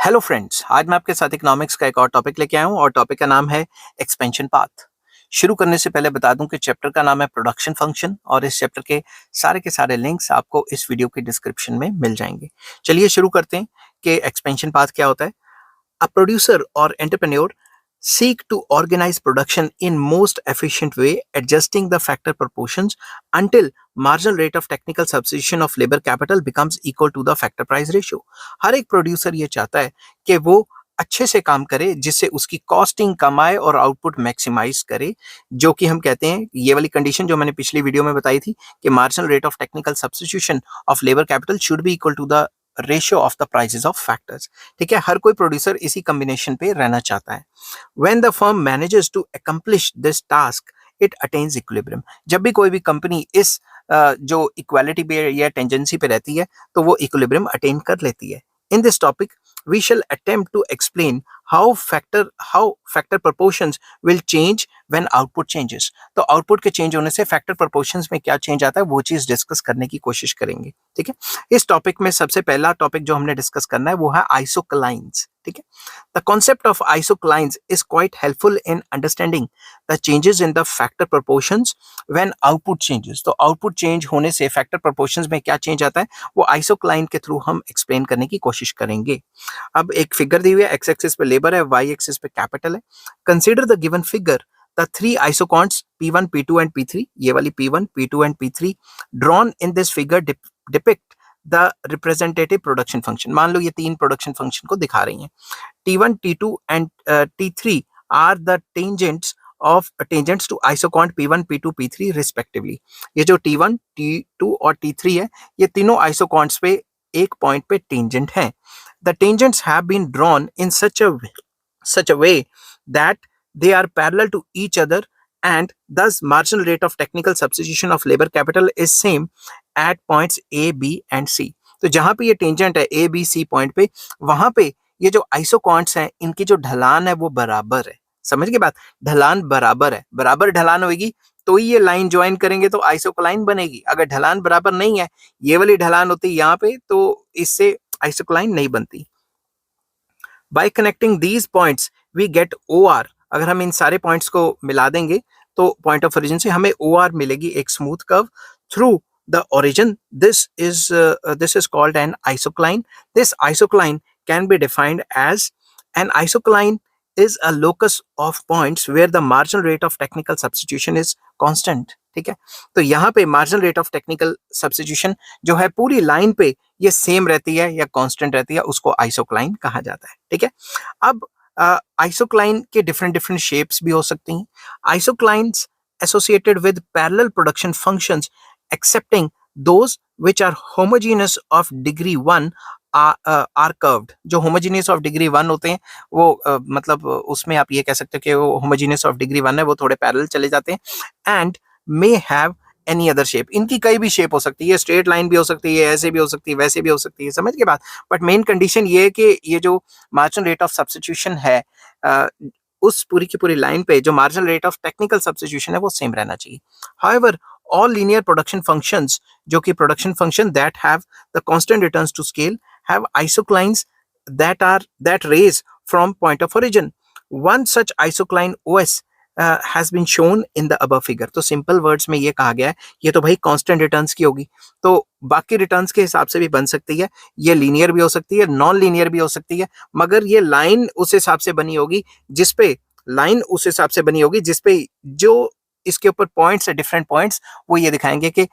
Hello friends, आज मैं आपके साथ इकोनॉमिक्स का एक और टॉपिक लेके आया हूँ और टॉपिक का नाम है एक्सपेंशन पाथ। शुरू करने से पहले बता दूं कि चैप्टर का नाम है प्रोडक्शन फंक्शन और इस चैप्टर के सारे लिंक्स आपको इस वीडियो के डिस्क्रिप्शन में मिल जाएंगे। चलिए शुरू करते हैं कि एक्सपेंशन पाथ क्या होता है। A producer or entrepreneur seek to organize production in most efficient way, adjusting the factor proportions until marginal rate of technical substitution of labor capital becomes equal to the factor price ratio. हर एक producer ये चाहता है कि वो अच्छे से काम करे जिससे उसकी कॉस्टिंग कम आए और आउटपुट मैक्सिमाइज करे, जो कि हम कहते हैं ये वाली कंडीशन जो मैंने पिछली वीडियो में बताई थी कि marginal rate of technical substitution of labour capital should be equal to the ratio of the prices of factors. ठीक है, हर कोई प्रोड्यूसर इसी कॉम्बिनेशन पे रहना चाहता है। When the firm manages to accomplish this task it attains equilibrium. जब भी कोई भी कंपनी इस जो इक्वालिटी पे या टेंजेंसी पे रहती है तो वो इक्विलिब्रियम अटेन कर लेती है। In this topic we shall attempt to explain how factor proportions will change when output changes। तो आउटपुट के चेंज होने से फैक्टर प्रोपोर्शंस में क्या चेंज आता है वो चीज डिस्कस करने की कोशिश करेंगे। ठीक है, इस टॉपिक में सबसे पहला टॉपिक जो हमने डिस्कस करना है वो है आइसोक्लाइंस। ठीक है, the concept of isoclines is quite helpful in understanding the changes in the factor proportions when output changes. तो आउटपुट चेंज होने से फैक्टर प्रोपोर्शंस में क्या चेंज आता है वो आइसोक्लाइन के थ्रू हम एक्सप्लेन करने की कोशिश करेंगे। अब एक फिगर दी हुई है, एक्स एक्सिस पे लेबर है, वाई एक्सिस पे कैपिटल है। Consider the given figure the three isoquants P1, P2 and P3, ये वाली P1, P2 and P3 drawn in this figure depict the representative production function. मान लो ये तीन प्रोडक्शन फंक्शन को दिखा रही हैं। T1, T2 and T3 are the tangents to isoquant P1, P2, P3 respectively. ये जो T1, T2 और T3 है ये तीनों आइसोकॉन्ट्स पे एक पॉइंट पे टेंजेंट हैं। The tangents have been drawn in such a way that they are parallel to each other, and thus marginal rate of technical substitution of labor capital is same at points A, B and C। तो जहां पे ये tangent है A, B, C point पे, वहां पे ये जो आइसोकॉन्ट्स हैं इनकी जो ढलान है वो बराबर है। समझ गए बात, ढलान बराबर है, बराबर ढलान होगी तो ही ये लाइन ज्वाइन करेंगे तो आइसोक्लाइन बनेगी। अगर ढलान बराबर नहीं है, ये वाली ढलान होती है यहाँ पे, तो इससे आइसोक्लाइन नहीं बनती। By connecting these points we get OR। अगर हम इन सारे पॉइंट्स को मिला देंगे तो पॉइंट ऑफ ओरिजिन से हमें OR मिलेगी, एक smooth curve through the origin. This is called an isocline. This isocline can be defined as an isocline is a locus of points where the marginal rate of technical substitution is constant। ठीक है, तो यहाँ पे marginal rate of technical substitution जो है पूरी line पे ये सेम रहती है या कांस्टेंट रहती है, उसको आइसोक्लाइन कहा जाता है। ठीक है, अब आइसोक्लाइन के डिफरेंट शेप्स भी हो सकती हैं। Isoclines associated with parallel production functions excepting those which are homogeneous of degree 1 are curved. जो होमोजीनियस ऑफ डिग्री 1 होते हैं वो मतलब उसमें आप ये कह सकते हो कि वो होमोजीनियस ऑफ डिग्री 1 है, वो थोड़े पैरेलल चले जाते हैं। And may have any other shape, इनकी कई भी शेप हो सकती है, स्ट्रेट लाइन भी हो सकती है, ऐसे भी हो सकती है, वैसे भी हो सकती है। समझ के बात, बट मेन कंडीशन ये है कि ये जो मार्जिनल रेट ऑफ सब्स्टिट्यूशन है उस पूरी की पूरी लाइन पे जो marginal rate of technical substitution है वो सेम रहना चाहिए। However all linear production functions जो कि production function that have the constant returns to scale have isoclines that raise from point of origin। One such isocline OS has been shown in the above figure। तो simple words में ये कहा गया है, ये तो भाई constant returns की होगी, तो बाकी returns के हिसाब से भी बन सकती है, ये linear भी हो सकती है, non linear भी हो सकती है, मगर ये line उस हिसाब से बनी होगी जिसपे जो इसके ऊपर पॉइंट्स है, डिफरेंट पॉइंट्स, वो ये दिखाएंगे कि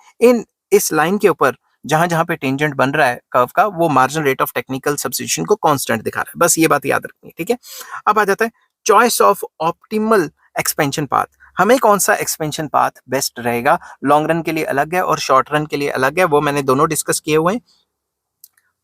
इस लाइन के ऊपर जहां जहां पे टेंजेंट बन रहा है कर्व का वो marginal rate of technical substitution को कांस्टेंट दिखा रहा है। बस ये बात याद रखनी है। ठीक है, अब आ जाता है choice of optimal expansion path. हमें कौन सा एक्सपेंशन पाथ बेस्ट रहेगा, लॉन्ग रन के लिए अलग है और शॉर्ट रन के लिए अलग है, वो मैंने दोनों डिस्कस किए हुए हैं।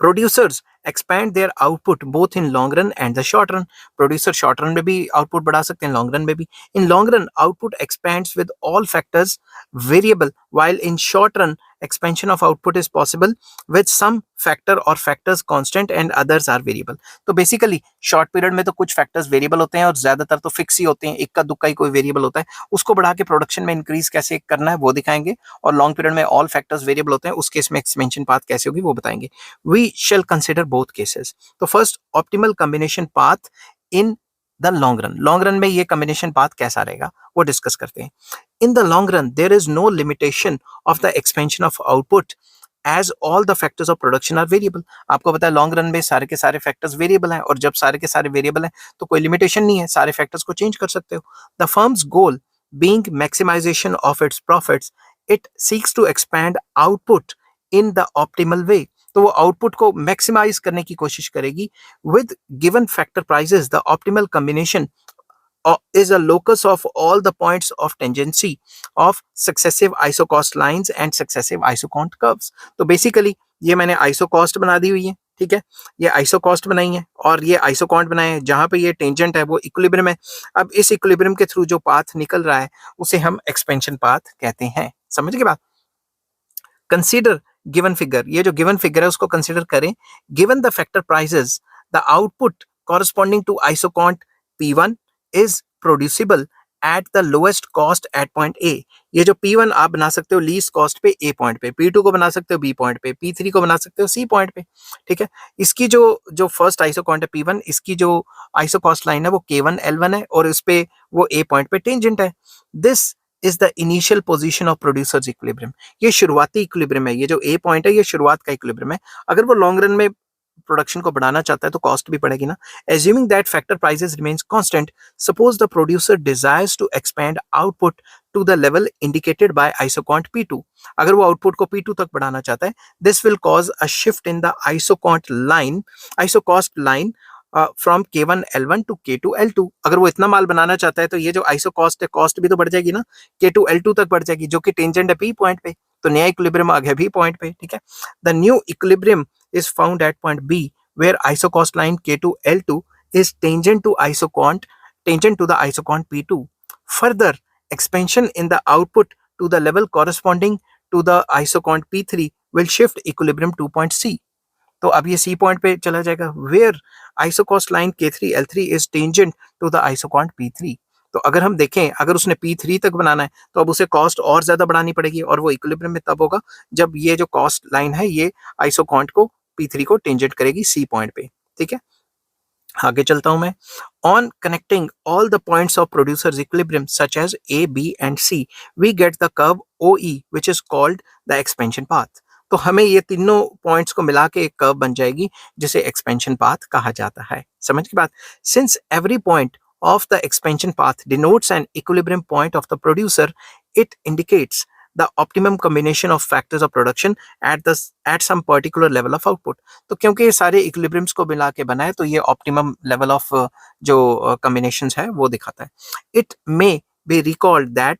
Producers expand their output both in long run and the short run। Producer short run में भी आउटपुट बढ़ा सकते हैं, लॉन्ग रन में भी। In long run output expands with all factors variable, while in short run expansion of output is possible with some factor or factors constant and others are variable। तो basically short period में तो कुछ factors variable होते हैं और ज्यादातर तो fix ही होते हैं, इक्का दुक्का ही कोई वेरिएबल होता है, उसको बढ़ा के प्रोडक्शन में इंक्रीज कैसे करना है वो दिखाएंगे। और लॉन्ग पीरियड में ऑल फैक्टर्स वेरिएबल होते हैं, उस केस में एक्सपेंशन पाथ कैसे होगी वो बताएंगे। We shall consider both cases. तो first, optimal combination path in the long run. Long run में ये कॉम्बिनेशन पाथ कैसा रहेगा वो डिस्कस करते हैं। In the long run there is no limitation of the expansion of output as all the factors of production are variable. आपको पता है लॉन्ग रन में सारे के सारे फैक्टर्स वेरिएबल हैं, और जब सारे के सारे वेरिएबल हैं तो कोई लिमिटेशन नहीं है, सारे फैक्टर्स को चेंज कर सकते हो। The firm's goal being maximization of its profits, it seeks to expand output in the optimal way. तो वो आउटपुट को मैक्सिमाइज करने की कोशिश करेगी with given factor prices. The optimal combination is a locus of all the points of tangency of successive isocost lines and successive isocont curves। तो basically ये मैंने आइसोकॉस्ट बना दी हुई है, ठीक है, ये आइसोकॉस्ट बनाई है और ये आइसोकॉन्ट बनाए हैं, जहां पे ये टेंजेंट है वो इक्विलिब्रियम है। अब इस इक्विलिब्रियम के थ्रू जो पाथ निकल रहा है उसे हम एक्सपेंशन पाथ कहते हैं। समझ गए बात? कंसीडर गिवन फिगर, ये जो गिवन फिगर है उसको कंसीडर करें। Given the factor prices, the output corresponding to isoquant P1 is producible at the lowest cost at point A। ये जो P1 आप बना सकते हो लीस्ट कॉस्ट पे A पॉइंट पे, P2 को बना सकते हो B पॉइंट पे, P3 को बना सकते हो C पॉइंट पे, ठीक है। इसकी जो फर्स्ट आइसोकॉन्ट है P1, इसकी जो आइसोकॉस्ट लाइन है वो K1 L1 है और इस पे वो A पॉइंट पे टेंजेंट है। This is the initial position of producers equilibrium. ये शुरुआती इक्विलिब्रियम है, ये जो A पॉइंट है ये शुरुआत का इक्विलिब्रियम है। अगर वो लॉन्ग रन में प्रोडक्शन को बढ़ाना चाहता है तो कॉस्ट भी बढ़ेगी ना। Assuming that factor prices remains constant, suppose the producer desires to expand output to the level indicated by isocont P2। अगर वो आउटपुट को P2 तक बढ़ाना चाहता है, this will cause a shift in the isocost line from K1 L1 to K2 L2। अगर वो इतना माल बनाना चाहता है तो ये जो आइसोकॉस्ट है कॉस्ट भी तो बढ़ जाएगी ना, K2 L2 तक बढ़ जाएगी, जो कि टेंजेंट है P पॉइंट पे। तो नया इक्विलिब्रियम आ गया B पॉइंट पे, ठीक है। The new equilibrium is found at point B where isocost line K2 L2 is tangent to the isocont P2। Further expansion in the output to the level corresponding to the isocont P3 will shift equilibrium to point C। तो अब ये C point पे चला जाएगा where isocost line K3 L3 is tangent to the isocont P3। तो अगर हम देखें, अगर उसने P3 तक बनाना है तो अब उसे कॉस्ट और ज्यादा बढ़ानी पड़ेगी, और वो इक्विलिब्रियम में तब होगा जब ये जो कॉस्ट लाइन है ये आइसोकॉन्ट को P3 को टेंजेंट करेगी C पॉइंट पे, ठीक है। आगे चलता हूं मैं। On connecting all the points of producers equilibrium such as A, B and C, we get the curve OE which is called the expansion path. तो हमें ये तीनों पॉइंट्स को मिला के एक कर्व बन जाएगी जिसे एक्सपेंशन पाथ कहा जाता है। समझ की बात? Since every point of the expansion path denotes an equilibrium point of the producer, it indicates the optimum combination of factors of production at some particular level of output। तो क्योंकि ये सारे इक्विलिब्रियम्स को मिला के बना है तो ये ऑप्टिमम लेवल ऑफ जो combinations है वो दिखाता है। It may be recalled that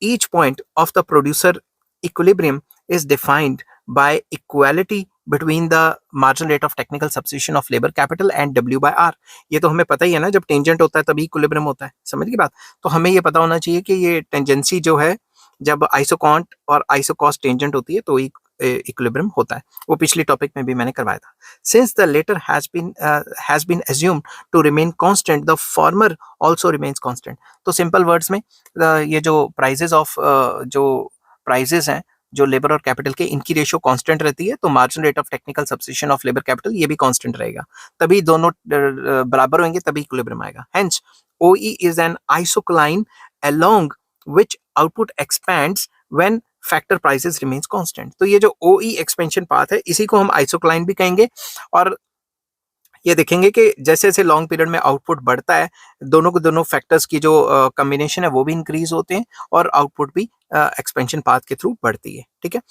each point of the producer equilibrium is defined by equality between the marginal rate of technical substitution of labor capital and W by R। ये तो हमें पता ही है ना, जब टेंजेंट होता है तभी इक्विलिब्रियम होता है। समझ गई बात? तो हमें ये पता होना चाहिए कि ये टेंजेंसी जो है जब आइसोकॉन्ट और आइसोकॉस्ट टेंजेंट होती है तो इक्विलिब्रियम होता है। वो पिछली टॉपिक में भी मैंने करवाया था। Since the latter has been assumed to remain constant, the former also remains constant। तो सिंपल वर्ड्स में ये जो प्राइजेस ऑफ जो प्राइजेस हैं जो लेबर और कैपिटल के, इनकी रेशियो कांस्टेंट रहती है, तो marginal rate of technical substitution of labour capital ये भी कांस्टेंट रहेगा, तभी दोनों बराबर होंगे, तभी इक्विलिब्रियम आएगा। Hence OE is an isocline along which output expands when factor prices remains constant. तो ये जो OE एक्सपेंशन पाथ है इसी को हम आइसोक्लाइन भी कहेंगे, और ये देखेंगे कि जैसे जैसे लॉन्ग पीरियड में आउटपुट बढ़ता है दोनों को दोनों फैक्टर्स की जो कॉम्बिनेशन है वो भी इंक्रीज होते हैं और आउटपुट भी एक्सपेंशन पाथ के थ्रू बढ़ती है, ठीक है।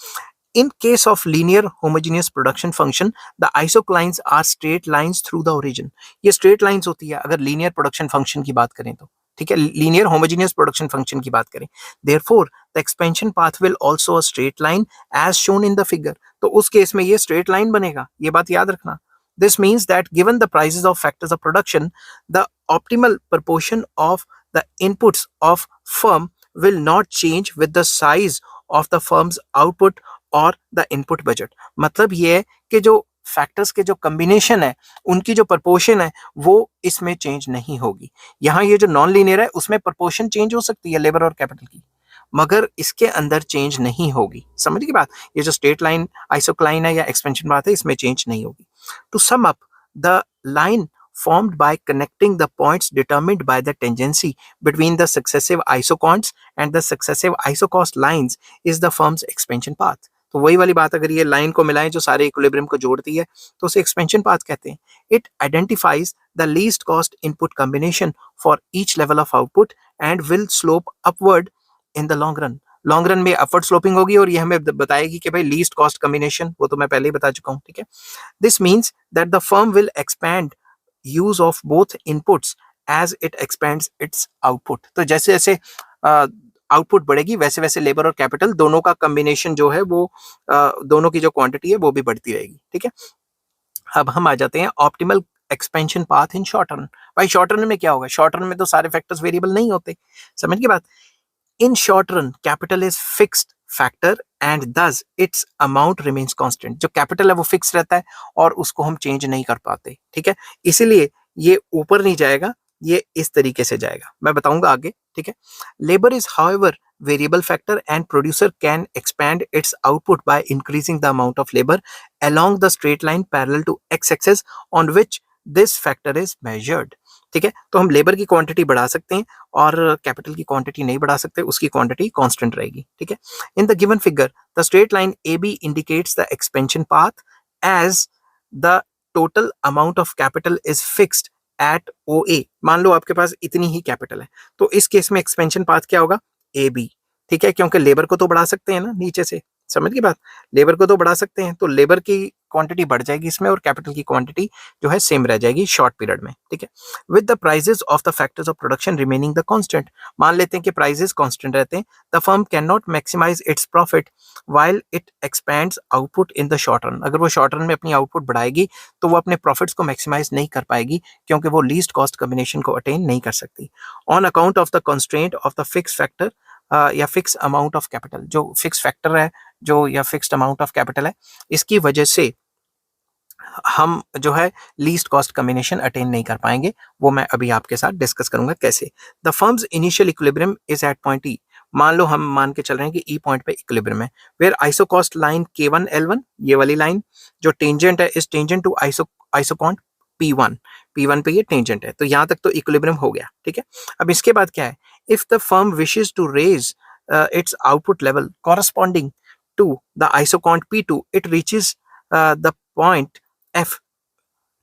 In case of linear homogeneous production function, the isoclines are straight lines through the origin। ये straight lines होती है अगर linear production function की बात करें तो, ठीक है, linear homogeneous production function की बात करें। Therefore, the expansion path will also a straight line as shown in the figure। तो उस केस में ये straight line बनेगा, ये बात याद रखना। This means that given the prices of factors of production, the optimal proportion of the inputs of firm will not change with the size of the firm's output और the input budget. मतलब ये है कि जो factors के जो combination है उनकी जो प्रपोर्शन है वो इसमें चेंज नहीं होगी। यहाँ ये जो नॉन लीनियर है उसमें प्रपोर्शन चेंज हो सकती है लेबर और कैपिटल की, मगर इसके अंदर चेंज नहीं होगी। समझ की बात? ये जो स्ट्रेट लाइन आइसोक्लाइन है या एक्सपेंशन बात है इसमें चेंज नहीं होगी। To sum up, the line formed by connecting the points determined by the tangency between the successive isochords and the successive isocost lines is the firm's expansion path. तो वही वाली बात, अगर ये लाइन को मिलाएं जो सारे इक्विलिब्रियम को जोड़ती है तो उसे एक्सपेंशन पाथ कहते हैं. It identifies the least cost input combination for each level of output and will slope upward in the long run में अपवर्ड स्लोपिंग होगी और ये हमें बताएगी कि भाई लीस्ट कॉस्ट कॉम्बिनेशन, वो तो मैं पहले ही बता चुका हूँ. ठीक है. This means that the firm will expand use of both inputs as it expands its output. तो जैसे जैसे आउटपुट बढ़ेगी वैसे वैसे लेबर और कैपिटल दोनों का कॉम्बिनेशन जो है वो दोनों की जो क्वांटिटी है वो भी बढ़ती रहेगी. ठीक है. अब हम आ जाते हैं optimal expansion path in short run. भाई शॉर्ट रन में क्या होगा? शॉर्ट रन में तो सारे फैक्टर्स वेरिएबल नहीं होते. समझ की बात. In short run capital is fixed factor and दस इट्स अमाउंट रिमेन्स कांस्टेंट. जो कैपिटल है वो फिक्स रहता है और उसको हम चेंज नहीं कर पाते. ठीक है. इसीलिए ये ऊपर नहीं जाएगा, ये इस तरीके से जाएगा. मैं बताऊंगा आगे. ठीक है. Labour is however variable factor and producer can expand its output by increasing the amount of labor along the straight line parallel to x-axis on which this factor is measured. ठीक है. तो हम लेबर की quantity बढ़ा सकते हैं और capital की क्वांटिटी नहीं बढ़ा सकते, उसकी क्वांटिटी कांस्टेंट रहेगी. ठीक है. In the given figure the straight line AB indicates the expansion path as the total amount of capital is fixed at OA. मान लो आपके पास इतनी ही कैपिटल है, तो इस केस में एक्सपेंशन पाथ क्या होगा? AB. ठीक है. क्योंकि लेबर को तो बढ़ा सकते हैं ना नीचे से. समझ की बात. लेबर को तो बढ़ा सकते हैं तो लेबर की क्वांटिटी बढ़ जाएगी इसमें और कैपिटल की क्वांटिटी जो है सेम रह जाएगी शॉर्ट पीरियड में. ठीक है. With the prices of the factors of production remaining the constant. मान लेते हैं कि प्राइजेस कांस्टेंट रहते हैं. The firm can not maximise its profit while it expands output in the short run. अगर वो शॉर्ट रन में अपनी आउटपुट बढ़ाएगी तो वो अपने प्रॉफिट्स को मैक्सिमाइज नहीं कर पाएगी क्योंकि वो लीस्ट कॉस्ट कॉम्बिनेशन को अटेन नहीं कर सकती on account of the constraint of the fix factor या फिक्स अमाउंट ऑफ कैपिटल. जो फिक्स फैक्टर है जो या फिक्स्ड अमाउंट ऑफ कैपिटल है, इसकी वजह से हम जो है लीस्ट कॉस्ट कॉम्बिनेशन अटेन नहीं कर पाएंगे. वो मैं अभी आपके साथ डिस्कस करूंगा कैसे. The firm's initial equilibrium is at point E. मान लो हम मान के चल रहे हैं कि ई पॉइंट पे इक्विलिब्रियम है. Where isocost line K1 L1, ये वाली लाइन जो टेंजेंट है is tangent to isoquant P1 पे ये टेंजेंट है. तो यहां तक तो इक्विलिब्रियम हो गया. ठीक है. अब इसके बाद क्या है? If the firm wishes to raise its output level corresponding to the isoquant P2, it reaches the point F.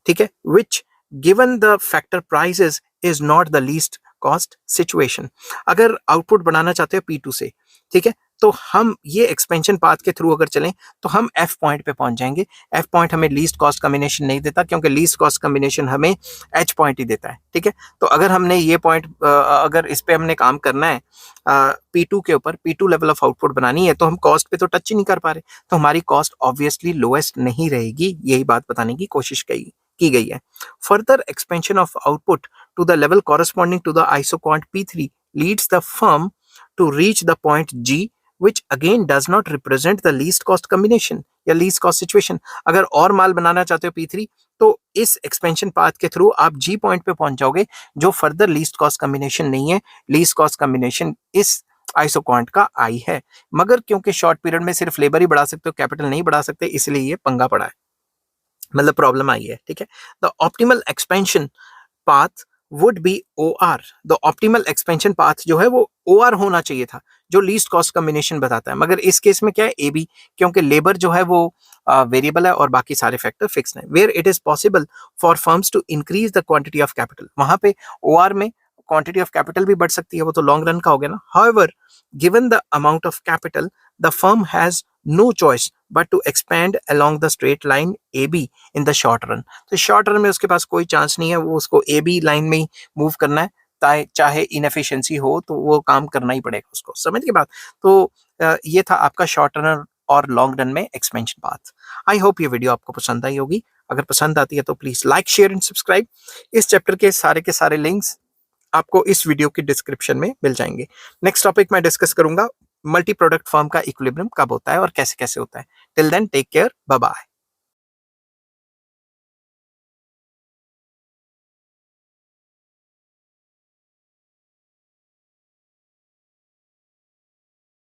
ठीक है. Which given the factor prices is not the least cost situation. अगर आउटपुट बनाना चाहते हो P2 से, ठीक है, तो हम ये एक्सपेंशन पाथ के थ्रू अगर चलें तो हम F पॉइंट पे पहुंच जाएंगे. F पॉइंट हमें लीस्ट कॉस्ट कॉम्बिनेशन नहीं देता क्योंकि लीस्ट कॉस्ट कॉम्बिनेशन हमें H पॉइंट ही देता है. ठीक है. तो अगर हमने ये पॉइंट अगर इस पे हमने काम करना है P2 के ऊपर, P2 लेवल ऑफ आउटपुट बनानी है, तो हम कॉस्ट पे तो टच ही नहीं कर पा रहे, तो हमारी कॉस्ट ऑब्वियसली लोएस्ट नहीं रहेगी. यही बात बताने की कोशिश की गई है. Further expansion of output to the level corresponding to the isoquant P3 leads the firm to reach the point G, which again does not represent the least cost combination या least cost situation. अगर और माल बनाना चाहते हो P3, तो इस expansion path के through आप G point पे पहुंच जाओगे जो फर्दर लीस्ट कॉस्ट कॉम्बिनेशन नहीं है. लीस्ट कॉस्ट कॉम्बिनेशन इस आइसोकॉन्ट का I है, मगर क्योंकि शॉर्ट पीरियड में सिर्फ लेबर ही बढ़ा सकते हो, कैपिटल नहीं बढ़ा सकते, इसलिए ये पंगा पड़ा है, मतलब प्रॉब्लम आई है. ठीक है. The optimal expansion path would be OR. The optimal expansion path जो है वो OR होना चाहिए था जो लीस्ट कॉस्ट कॉम्बिनेशन बताता है, मगर इस केस में क्या है AB, क्योंकि लेबर जो है वो वेरिएबल है और बाकी सारे फैक्टर फिक्स हैं. Where it is possible for firms to increase the quantity of capital, वहां पे OR में क्वांटिटी ऑफ कैपिटल भी बढ़ सकती है, वो तो लॉन्ग रन का हो गया ना. However given the amount of capital the firm has no choice but to expand along the straight line AB in the short run. तो शॉर्ट रन में उसके पास कोई चांस नहीं है, वो उसको AB लाइन में ही मूव करना है, चाहे इनएफिशिएंसी हो तो वो काम करना ही पड़ेगा उसको. समझ के बात. तो ये था आपका शॉर्ट रन और लॉन्ग रन में एक्सपेंशन पाथ. आई होप ये वीडियो आपको पसंद आई होगी. अगर पसंद आती है तो please like, share and subscribe. इस चैप्टर के सारे लिंक्स आपको इस वीडियो की डिस्क्रिप्शन में मिल जाएंगे. नेक्स्ट टॉपिक मैं डिस्कस करूंगा मल्टी प्रोडक्ट फर्म का इक्विलिब्रियम कब होता है और कैसे कैसे होता है. Till then take care, bye bye.